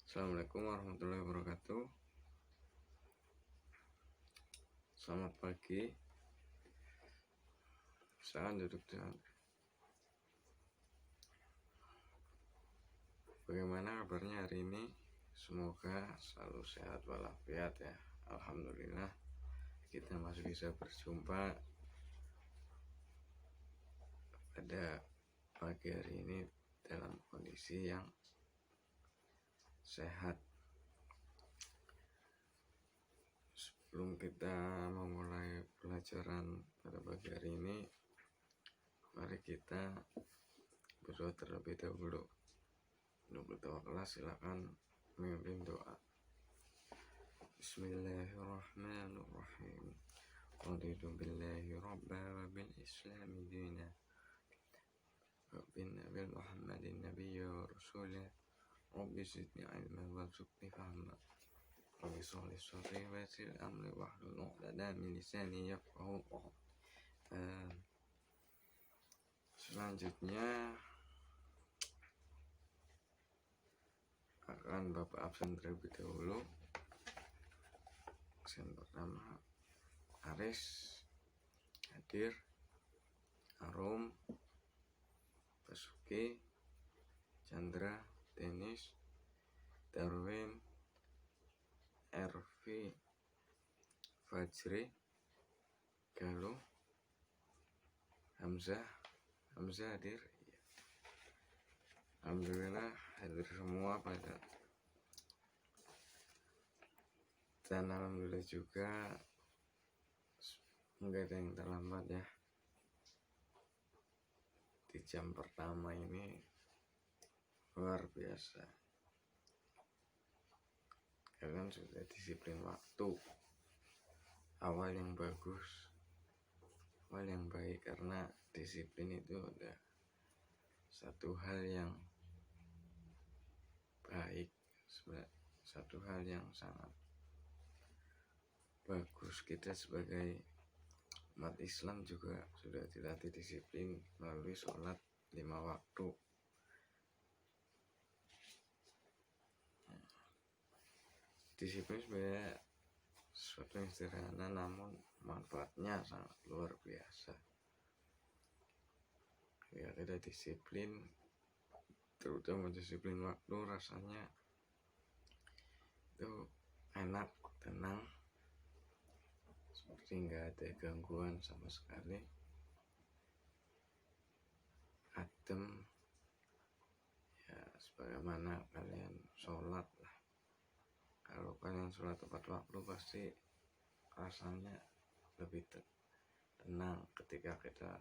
Assalamualaikum warahmatullahi wabarakatuh. Selamat pagi. Silakan duduk. Bagaimana kabarnya hari ini? Semoga selalu sehat walafiat ya. Alhamdulillah kita masih bisa berjumpa pada pagi hari ini dalam kondisi yang sehat. Sebelum kita memulai pelajaran pada pagi hari ini, mari kita berdoa terlebih dahulu. Untuk berdoa kelas silakan memimpin doa. Bismillahirrahmanirrahim. Raditu billahi rabba wa bil islami dina wa bin nabi Muhammadin nabiyya wa rasulah. Rabbi zidni ilman warzuqni fahma. Rabbi sholli sadri wa yassir amri wahlul 'uqdatam min lisani yafqahu qawli. Selanjutnya akan Bapak absen terlebih dahulu. Absen pertama Aris, Hadir, Arum, Basuki, Chandra, Denis, Darwin, Ervi, Fajri, Galuh, Hamzah hadir. Alhamdulillah hadir semua dan alhamdulillah juga enggak ada yang terlambat ya. Di jam pertama ini luar biasa, kalian sudah disiplin waktu. Awal yang bagus, awal yang baik, karena disiplin itu udah satu hal yang baik, satu hal yang sangat bagus. Kita sebagai umat Islam juga sudah dilatih disiplin melalui sholat 5 waktu. Disiplin sebenarnya sesuatu yang sederhana, namun manfaatnya sangat luar biasa. Ya, kita disiplin, terutama disiplin waktu, rasanya itu enak, tenang, seperti nggak ada gangguan sama sekali, adem ya, sebagaimana kalian sholat lah. Kalau kalian sholat tepat waktu pasti rasanya lebih tenang. Ketika kita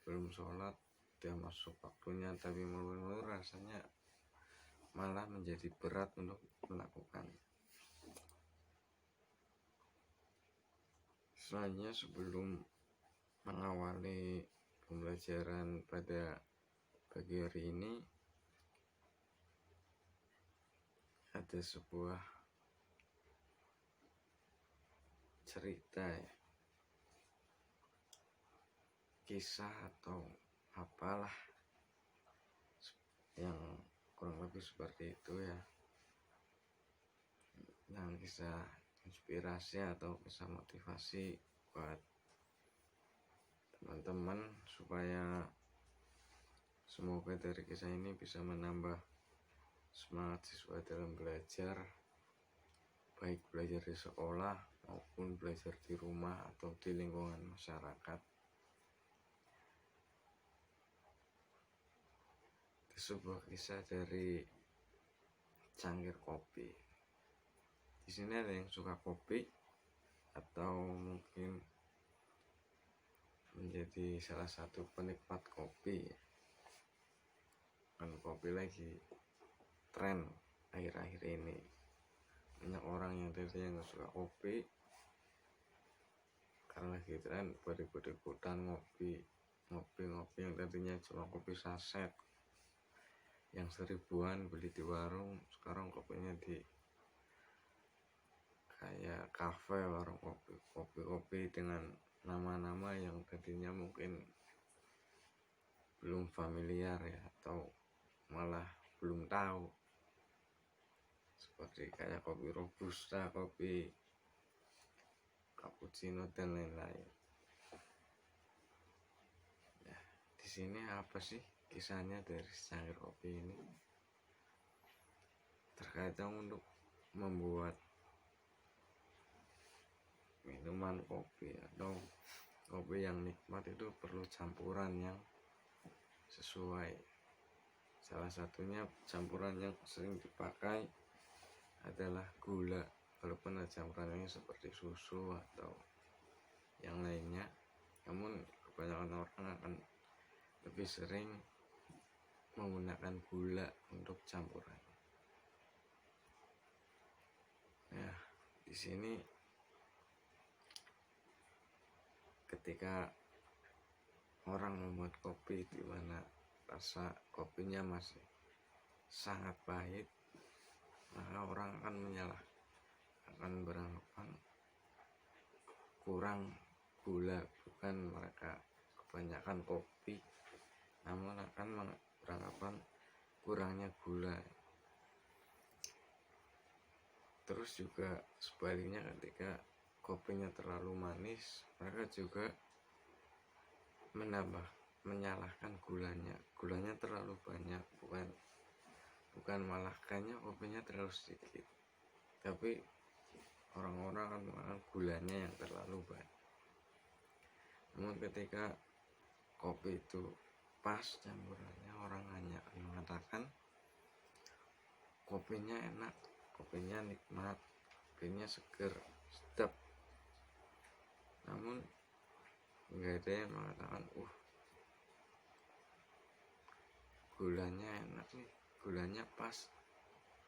belum sholat, dia masuk waktunya tapi mulur-mulur, rasanya malah menjadi berat untuk melakukan. Selanjutnya, sebelum mengawali pembelajaran pada pagi hari ini, ada sebuah cerita ya, kisah atau apalah yang kurang lebih seperti itu ya, yang kisah inspirasi atau kisah motivasi buat teman-teman, supaya semoga dari kisah ini bisa menambah semangat siswa dalam belajar, baik belajar di sekolah maupun belajar di rumah atau di lingkungan masyarakat. Itu sebuah kisah dari cangkir kopi. Di sini ada yang suka kopi atau mungkin menjadi salah satu penikmat kopi. Kan kopi lagi tren akhir-akhir ini. Banyak orang yang tadinya nggak suka kopi, karena lagi tren berikut-ikutan ngopi yang tadinya cuma kopi saset yang 1000-an beli di warung, sekarang kopinya di kayak kafe, warung kopi dengan nama-nama yang tadinya mungkin belum familiar ya, atau malah belum tahu. seperti kayak kopi robusta, kopi cappuccino dan lain-lain. Nah, di sini apa sih kisahnya dari secangkir kopi ini? Terkadang untuk membuat minuman kopi atau kopi yang nikmat itu perlu campuran yang sesuai. Salah satunya campuran yang sering dipakai adalah gula, walaupun ada campurannya seperti susu atau yang lainnya, namun kebanyakan orang akan lebih sering menggunakan gula untuk campuran. Nah, di sini ketika orang membuat kopi di mana rasa kopinya masih sangat pahit, maka orang akan beranggapan kurang gula, bukan mereka kebanyakan kopi, namun akan beranggapan kurangnya gula. Terus juga sebaliknya, ketika kopinya terlalu manis, mereka juga menyalahkan gulanya terlalu banyak, bukan malah kayaknya kopinya terlalu sedikit, tapi orang-orang akan mengatakan gulanya yang terlalu banyak. Namun ketika kopi itu pas campurannya, orang hanya akan mengatakan kopinya enak, kopinya nikmat, kopinya seger, sedap. Namun nggak ada yang mengatakan gulanya enak nih, gulanya pas,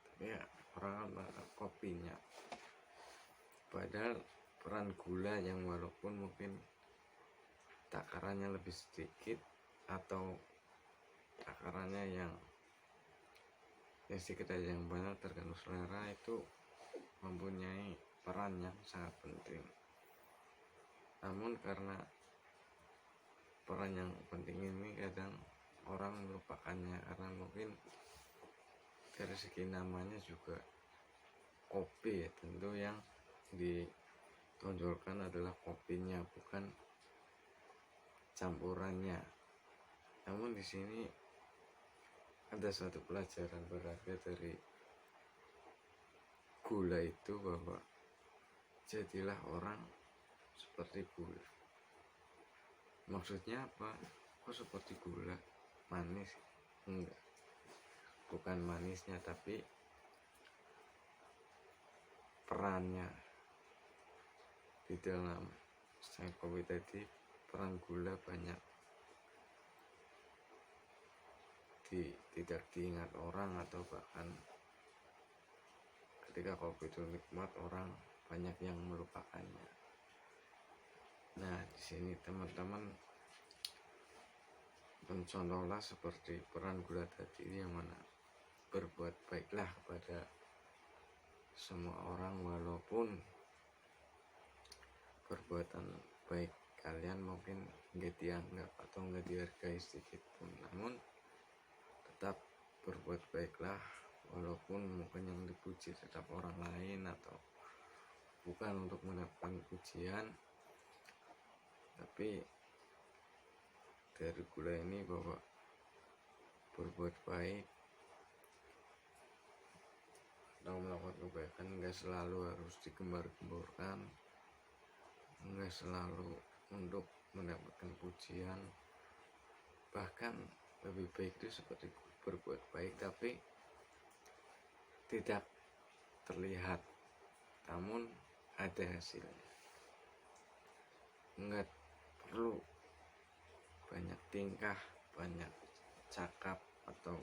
tapi ya orang mengatakan kopinya. Padahal peran gula yang walaupun mungkin takarannya lebih sedikit atau takarannya yang sedikit aja yang banyak, tergantung selera, itu mempunyai peran yang sangat penting. Namun karena peran yang penting ini kadang orang melupakannya, karena mungkin dari segi namanya juga kopi, ya tentu yang ditonjolkan adalah kopinya, bukan campurannya. Namun di sini ada satu pelajaran berharga dari gula itu, bahwa jadilah orang seperti gula. Maksudnya apa? Kok seperti gula? Manis? Enggak, bukan manisnya, tapi perannya di dalam secangkir kopi tadi. Peran gula banyak tidak diingat orang, atau bahkan ketika kopi itu nikmat, orang banyak yang melupakannya. Nah, di sini teman-teman mencontohlah seperti peran gula tadi, yang mana berbuat baiklah kepada semua orang, walaupun perbuatan baik kalian mungkin nggak dianggap atau nggak dihargai sedikit pun, namun tetap berbuat baiklah, walaupun mungkin yang dipuji tetap orang lain, atau bukan untuk mendapatkan pujian, tapi dari gula ini bahwa berbuat baik atau melakukan kebaikan nggak selalu harus digembar-gemborkan, nggak selalu untuk mendapatkan pujian. Bahkan lebih baik itu seperti berbuat baik tapi tidak terlihat, namun ada hasilnya. Nggak perlu banyak tingkah, banyak cakap, atau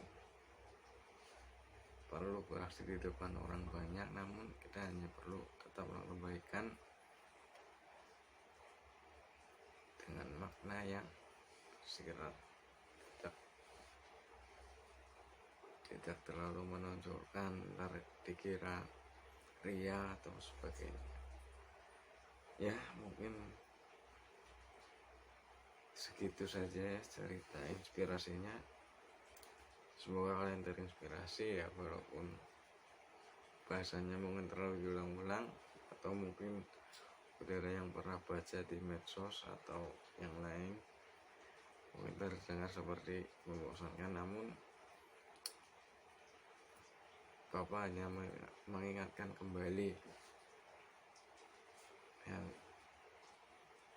perlu beraksi di depan orang banyak, namun kita hanya perlu tetap melakukan kebaikan dengan makna yang segera tidak terlalu menonjolkan, ntar dikira ria atau sebagainya. Ya, mungkin segitu saja cerita inspirasinya. Semoga kalian terinspirasi ya, walaupun bahasanya mungkin terlalu diulang-ulang, atau mungkin saudara yang pernah baca di medsos atau yang lain mungkin terdengar seperti membosankan, namun Bapak hanya mengingatkan kembali yang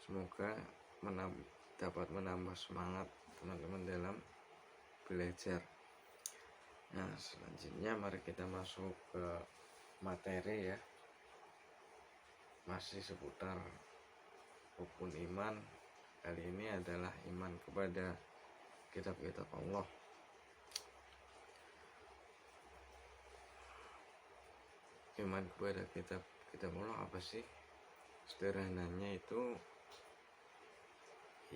semoga dapat menambah semangat teman-teman dalam belajar. Nah, selanjutnya mari kita masuk ke materi ya, masih seputar rukun iman. Kali ini adalah iman kepada kitab-kitab Allah. Iman kepada kitab-kitab Allah apa sih? Sederhananya itu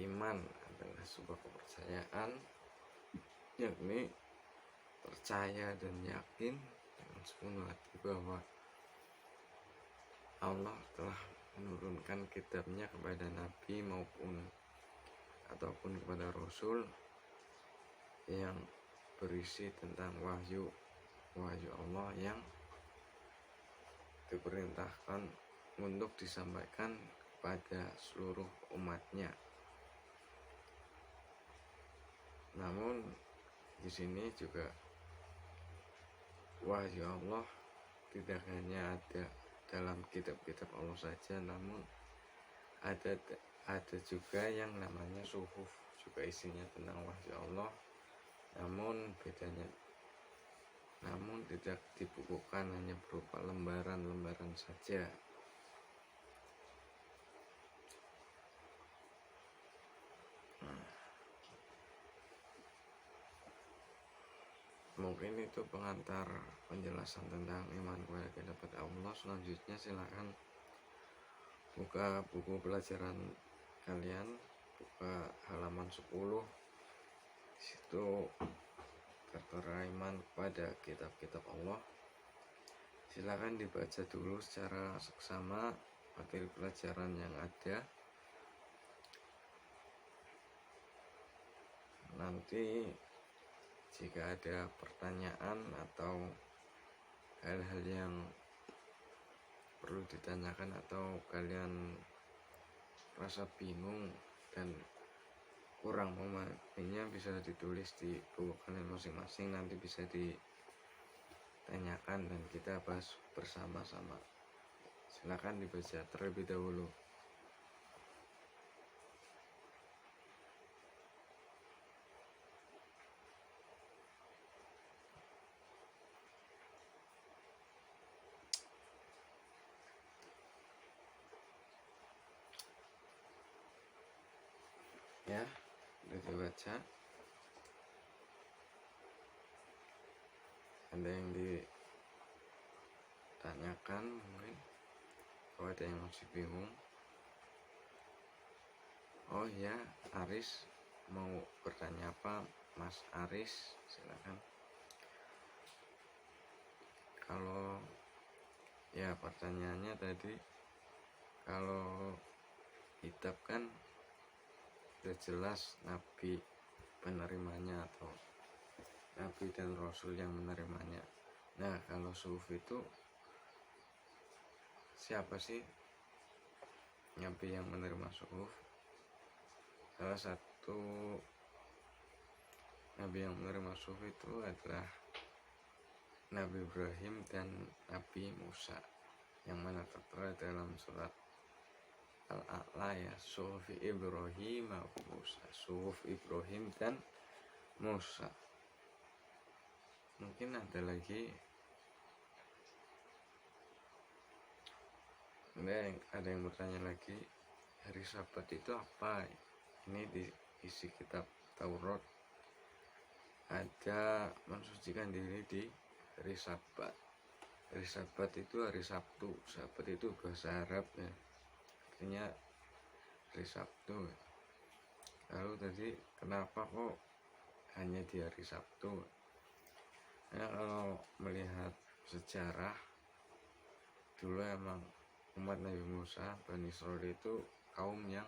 iman adalah sebuah kepercayaan, yakni percaya dan yakin dengan sepenuh hati bahwa Allah telah menurunkan kitabnya kepada nabi ataupun kepada rasul yang berisi tentang wahyu Allah yang diperintahkan untuk disampaikan kepada seluruh umatnya. Namun di sini juga wahyu Allah tidak hanya ada dalam kitab-kitab Allah saja, namun ada juga yang namanya suhuf, juga isinya tentang wahyu Allah, namun tidak dibukukan, hanya berupa lembaran-lembaran saja. Mungkin itu pengantar penjelasan tentang iman kepada kitab Allah. Selanjutnya silakan buka buku pelajaran kalian, buka halaman 10. Di situ tertera iman kepada kitab-kitab Allah. Silakan dibaca dulu secara seksama materi pelajaran yang ada. Nanti jika ada pertanyaan atau hal-hal yang perlu ditanyakan atau kalian rasa bingung dan kurang memahaminya, bisa ditulis di buku kalian masing-masing, nanti bisa ditanyakan dan kita bahas bersama-sama. Silakan dibaca terlebih dahulu. Ya, sudah dibaca. Ada yang ditanyakan mungkin, kalau ada yang masih bingung. Oh ya, Aris mau bertanya apa? Mas Aris, silakan. Kalau ya pertanyaannya tadi, kalau kitab kan sudah jelas nabi penerimanya atau nabi dan rasul yang menerimanya. Nah, kalau suhuf itu siapa sih nabi yang menerima suhuf? Salah satu nabi yang menerima suhuf itu adalah Nabi Ibrahim dan Nabi Musa, yang mana tertera dalam surat Al-A'la ya, suhuf Ibrahim wa Musa, suhuf Ibrahim dan Musa. Mungkin ada lagi, ada yang bertanya lagi, hari Sabat itu apa? Ini di isi kitab Taurat ada mensucikan diri di hari Sabat. Hari Sabat itu hari Sabtu. Sabat itu bahasa Arab ya, artinya hari Sabtu. Lalu tadi kenapa kok hanya di hari Sabtu? Ya, kalau melihat sejarah dulu emang umat Nabi Musa, Bani Israil itu kaum yang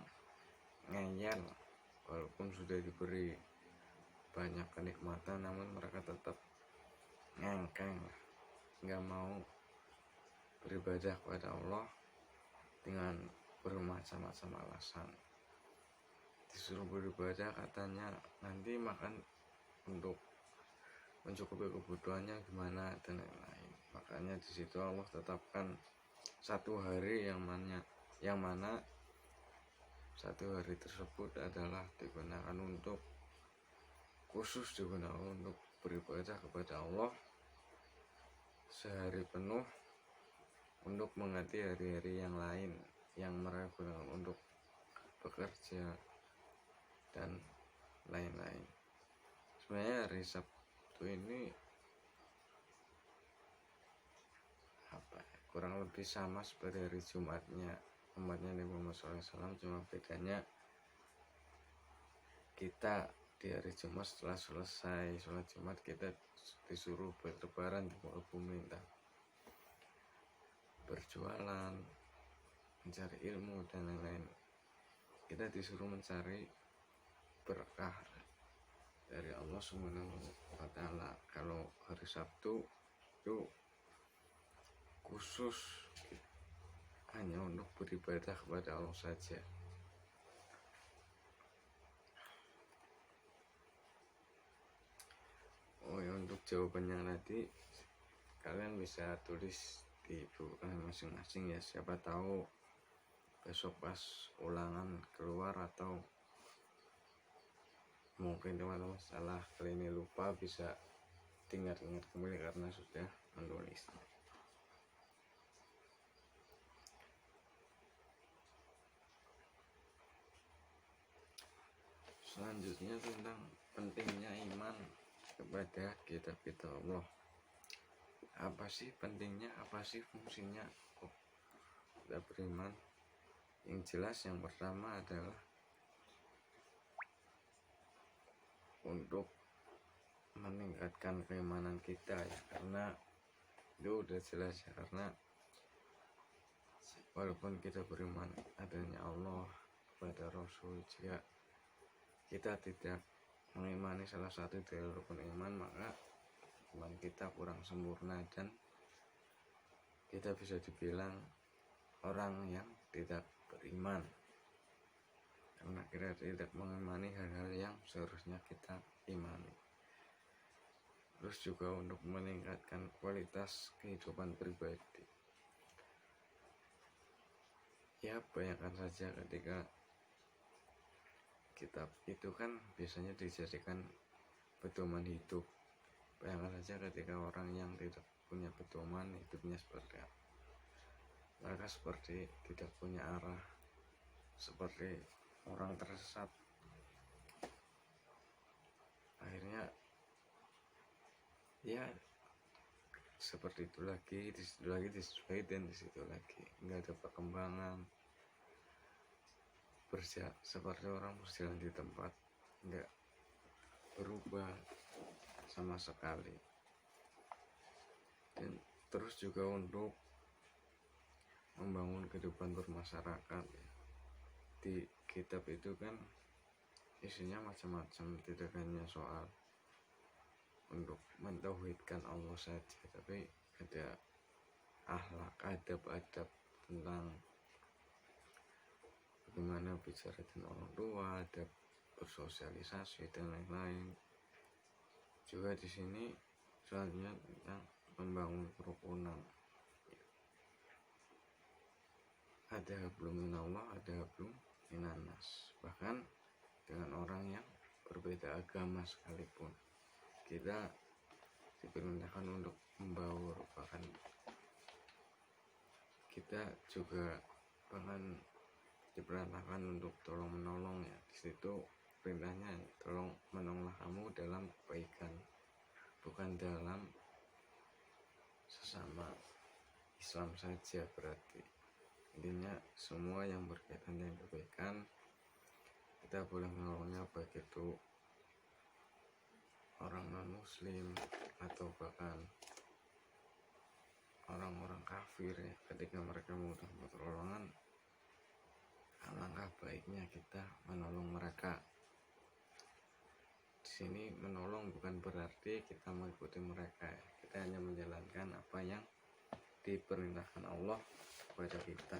ngeyel, walaupun sudah diberi banyak kenikmatan, namun mereka tetap ngengkeng, nggak mau beribadah kepada Allah dengan bermacam-macam alasan. Disuruh beribadah katanya nanti makan untuk mencukupi kebutuhannya gimana dan lain-lain. Makanya di situ Allah tetapkan satu hari yang mana satu hari tersebut adalah digunakan untuk beribadah kepada Allah sehari penuh, untuk mengganti hari-hari yang lain yang mereka gunakan untuk bekerja dan lain-lain. Sebenarnya hari Sabtu ini kurang lebih sama seperti hari Jumatnya umatnya Nabi Muhammad SAW, cuma bedanya kita di hari Jumat setelah selesai sholat Jumat kita disuruh berlebaran di muka bumi, entah berjualan, mencari ilmu dan lain-lain. Kita disuruh mencari berkah dari Allah Subhanahu wa Ta'ala. Kalau hari Sabtu itu khusus hanya untuk beribadah kepada Allah saja. Untuk jawabannya tadi kalian bisa tulis di buku masing-masing ya, siapa tahu besok pas ulangan keluar atau mungkin teman-teman salah kali ini lupa bisa ingat-ingat kembali karena sudah menulisnya. Selanjutnya tentang pentingnya iman kepada kitab-kitab Allah. Apa sih pentingnya, apa sih fungsinya kok kita beriman? Yang jelas yang pertama adalah untuk meningkatkan keimanan kita ya, karena itu udah jelas ya, karena walaupun kita beriman adanya Allah kepada Rasul, jika kita tidak mengimani salah satu dari rukun iman, maka iman kita kurang sempurna dan kita bisa dibilang orang yang tidak beriman karena kita tidak mengimani hal-hal yang seharusnya kita imani. Terus juga untuk meningkatkan kualitas kehidupan pribadi ya, bayangkan saja ketika kitab itu kan biasanya dijadikan pedoman hidup. Bayangkan saja ketika orang yang tidak punya pedoman hidupnya seperti apa. Mereka seperti tidak punya arah, seperti orang tersesat. Akhirnya ya seperti itu lagi, di situ lagi, dan di situ lagi. Nggak ada perkembangan. Seperti orang berjalan di tempat, nggak berubah sama sekali. Dan terus juga untuk membangun kehidupan bermasyarakat ya. Di kitab itu kan isinya macam-macam, tidak hanya soal untuk mentauhidkan Allah saja, tapi ada akhlak, adab-adab tentang bagaimana bicara dengan orang tua, ada bersosialisasi dan lain-lain. Juga di sini selanjutnya tentang membangun kerukunan. Ada hablum minallah, ada hablum minannas. Bahkan dengan orang yang berbeda agama sekalipun, kita diperintahkan untuk membaur. Bahkan kita juga bahkan diperintahkan untuk tolong menolong ya. Di situ perintahnya tolong menolonglah kamu dalam kebaikan, bukan dalam sesama Islam saja. Berarti intinya semua yang berkaitan dengan kebaikan kita boleh menolongnya, baik itu orang non muslim atau bahkan orang-orang kafir ya. Ketika mereka membutuhkan pertolongan, alangkah baiknya kita menolong mereka. Di sini menolong bukan berarti kita mengikuti mereka ya. Kita hanya menjalankan apa yang diperintahkan Allah kepada kita.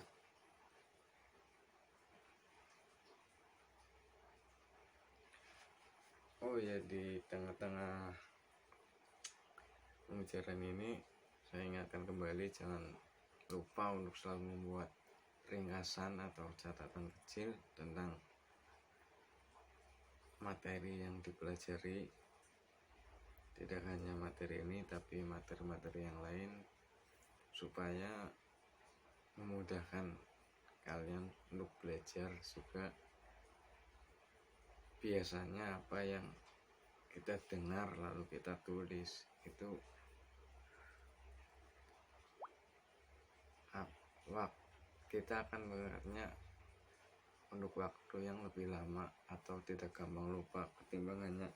Oh ya, di tengah-tengah pembicaraan ini saya ingatkan kembali, jangan lupa untuk selalu membuat ringkasan atau catatan kecil tentang materi yang dipelajari. Tidak hanya materi ini tapi materi-materi yang lain, supaya memudahkan kalian untuk belajar juga. Biasanya apa yang kita dengar lalu kita tulis itu kita akan mengingatnya untuk waktu yang lebih lama atau tidak gampang lupa ketimbangannya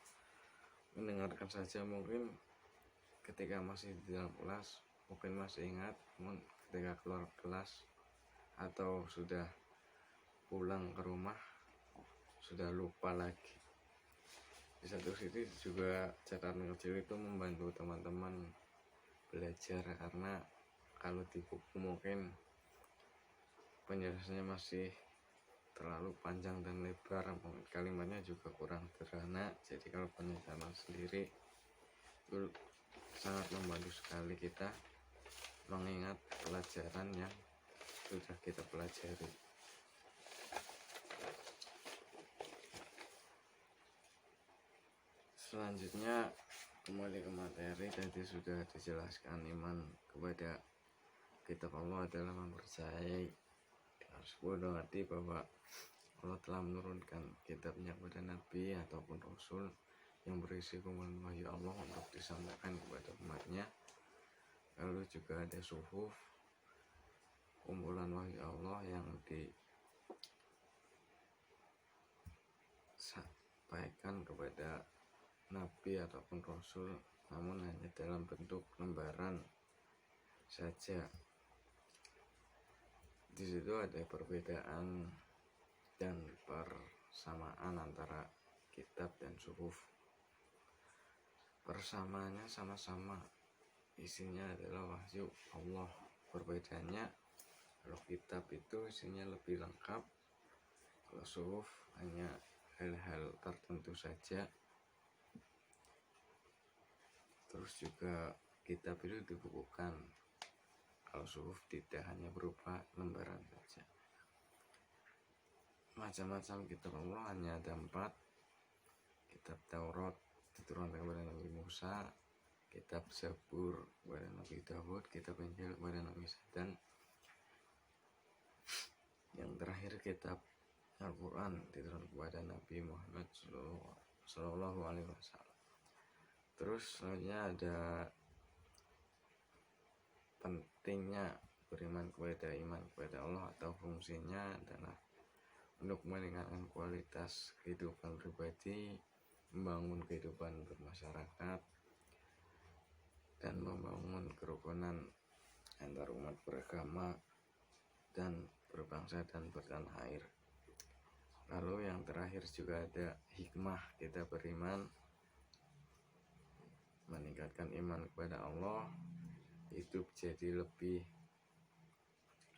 mendengarkan saja. Mungkin ketika masih di dalam kelas mungkin masih ingat, namun ketika keluar kelas atau sudah pulang ke rumah sudah lupa lagi. Di satu sisi juga catatan kecil itu membantu teman-teman belajar, karena kalau di buku mungkin penjelasannya masih terlalu panjang dan lebar, kalimatnya juga kurang sederhana. Jadi kalau penjelasan sendiri itu sangat membantu sekali kita mengingat pelajaran yang sudah kita pelajari. Selanjutnya kembali ke materi. Tadi sudah dijelaskan iman kepada kitab Allah adalah mempercayai dengan sepenuh hati bahwa Allah telah menurunkan kitabnya kepada Nabi ataupun Rasul yang berisi kumpulan wahyu Allah untuk disampaikan kepada umatnya. Lalu juga ada suhuf, kumpulan wahyu Allah yang disampaikan kepada Nabi ataupun Rasul, namun hanya dalam bentuk lembaran saja. Di situ ada perbedaan dan persamaan antara kitab dan suhuf. Persamaannya sama-sama, isinya adalah wahyu Allah. Perbedaannya, kalau kitab itu isinya lebih lengkap, kalau suhuf hanya hal-hal tertentu saja. Terus juga kitab itu dibukukan, kalau suhuf tidak, hanya berupa lembaran saja. Macam-macam kitab Allah hanya ada 4. Kitab Taurat diturunkan kepada Nabi Musa, kitab Zabur kepada Nabi Daud, kitab Injil kepada Nabi Isa, dan yang terakhir kitab Al-Quran diturunkan kepada Nabi Muhammad Sallallahu Alaihi Wasallam. Terus selanjutnya ada pentingnya beriman kepada iman kepada Allah, atau fungsinya adalah untuk meningkatkan kualitas kehidupan pribadi, membangun kehidupan bermasyarakat, dan membangun kerukunan antar umat beragama dan berbangsa dan bertanah air. Lalu yang terakhir juga ada hikmah kita beriman, meningkatkan iman kepada Allah, hidup jadi lebih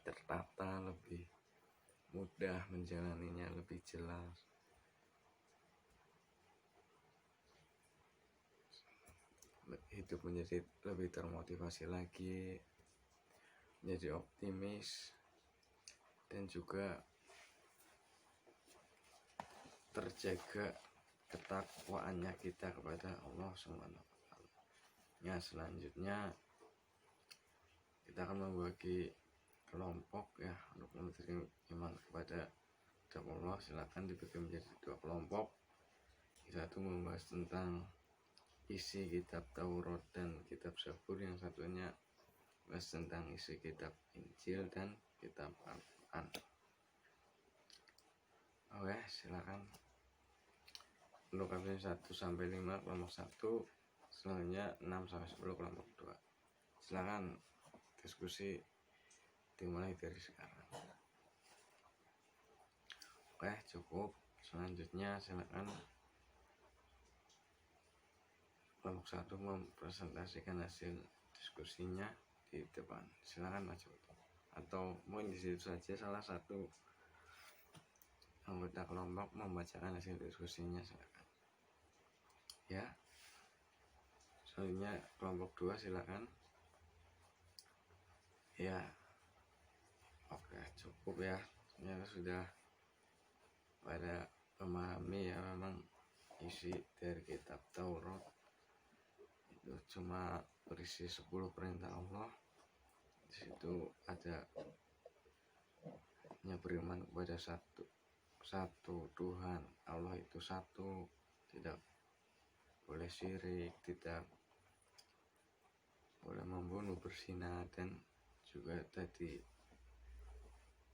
tertata, lebih mudah menjalaninya, lebih jelas. Hidup menjadi lebih termotivasi lagi, menjadi optimis, dan juga terjaga ketakwaannya kita kepada Allah Subhanahu wa Ta'ala. Ya, selanjutnya kita akan membagi kelompok ya untuk mencari iman kepada Allah. Silakan dibagi menjadi 2 kelompok. Satu membahas tentang isi kitab Taurat dan kitab Zabur, yang satunya bahas tentang isi kitab Injil dan kitab Al-Quran. Oke, silakan. Untuk absen 1-5 kelompok 1, selanjutnya 6-10 kelompok 2. Silakan diskusi dimulai dari sekarang. Oke, cukup. Selanjutnya silakan kelompok 1 mempresentasikan hasil diskusinya. di depan. Silakan maju. Atau mungkin di situ saja salah satu anggota kelompok membacakan hasil diskusinya, silakan. Ya. Selanjutnya kelompok 2 silakan. Ya. Oke, cukup ya. Ternyata sudah pada memahami ya, memang isi dari kitab Taurat itu cuma berisi 10 perintah Allah. Di situ ada hanya beriman kepada satu Tuhan, Allah itu satu, tidak boleh syirik, tidak boleh membunuh, berzina, dan juga tadi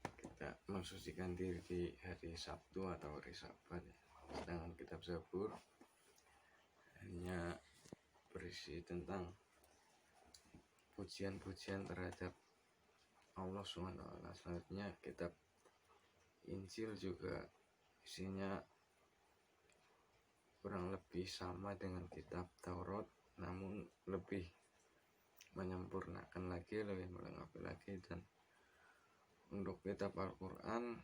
kita mensucikan diri di hari Sabtu atau hari Sabat. Sedangkan kitab Zabur hanya berisi tentang pujian-pujian terhadap Allah SWT. Selanjutnya kitab Injil juga isinya kurang lebih sama dengan kitab Taurat, namun lebih menyempurnakan lagi, lebih melengkapi lagi. Dan untuk kitab Al-Quran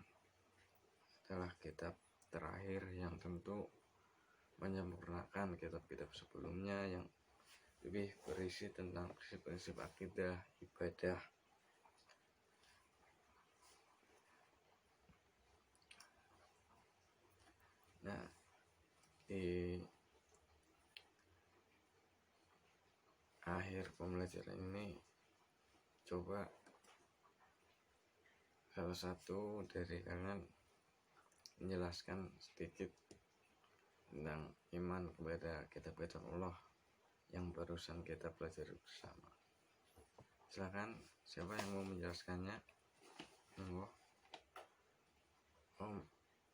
adalah kitab terakhir yang tentu menyempurnakan kitab-kitab sebelumnya yang lebih berisi tentang prinsip-prinsip akidah, ibadah. Nah, di akhir pembelajaran ini coba salah satu dari kalian menjelaskan sedikit tentang iman kepada kitab-kitab Allah yang barusan kita pelajari bersama. Silakan, siapa yang mau menjelaskannya? Monggo.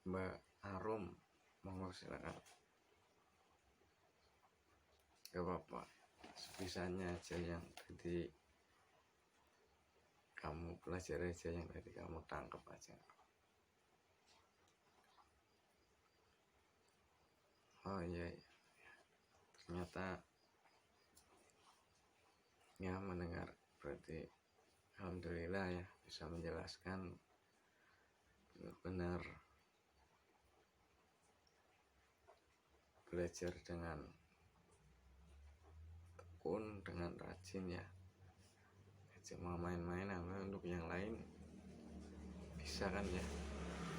Mbak Arum, monggo silakan. Gak apa-apa, sebisanya aja yang tadi kamu pelajari aja, yang tadi kamu tangkap aja. Oh iya, ternyata ya mendengar, berarti alhamdulillah ya bisa menjelaskan benar-benar belajar dengan tekun, dengan rajin ya. Cuma main-main, untuk yang lain bisa kan ya,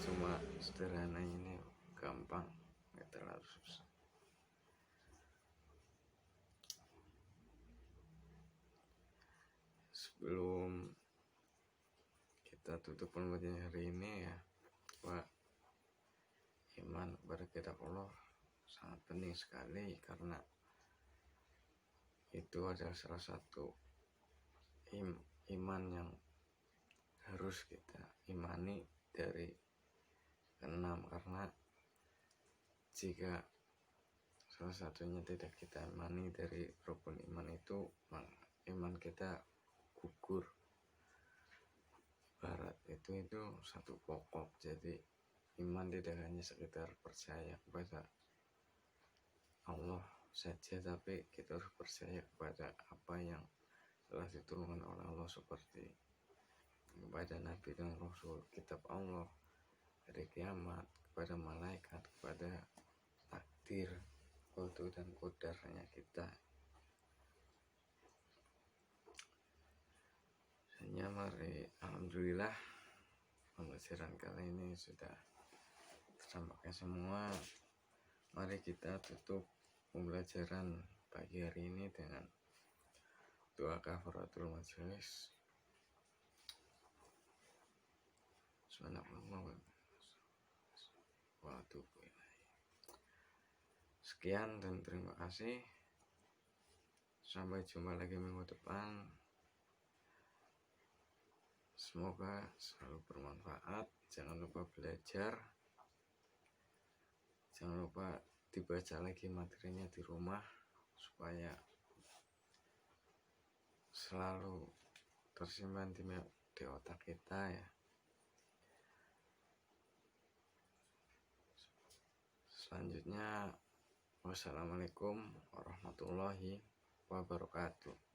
cuma sederhana ini gampang, nggak terlalu susah. Sebelum kita tutup pembelajaran hari ini ya, Pak, iman kepada kitab Allah sangat penting sekali, karena itu adalah salah satu iman yang harus kita imani dari keenam. Karena jika salah satunya tidak kita imani dari rukun iman itu, iman kita gugur. Barat itu satu pokok. Jadi iman tidak hanya sekedar percaya kepada Allah saja, tapi kita harus percaya kepada apa yang telah diturunkan oleh Allah, seperti kepada Nabi dan Rasul, kitab Allah, hari kiamat, kepada malaikat, kepada takdir, qada dan qadarnya kita. Hanya mari, alhamdulillah pembelajaran kali ini sudah tersampaikan semua. Mari kita tutup pembelajaran pagi hari ini dengan doa kafaratul majelis. Sekian dan terima kasih. Sampai jumpa lagi minggu depan. Semoga selalu bermanfaat. Jangan lupa belajar. Jangan lupa dibaca lagi materinya di rumah supaya selalu tersimpan di otak kita ya. Selanjutnya, wassalamualaikum warahmatullahi wabarakatuh.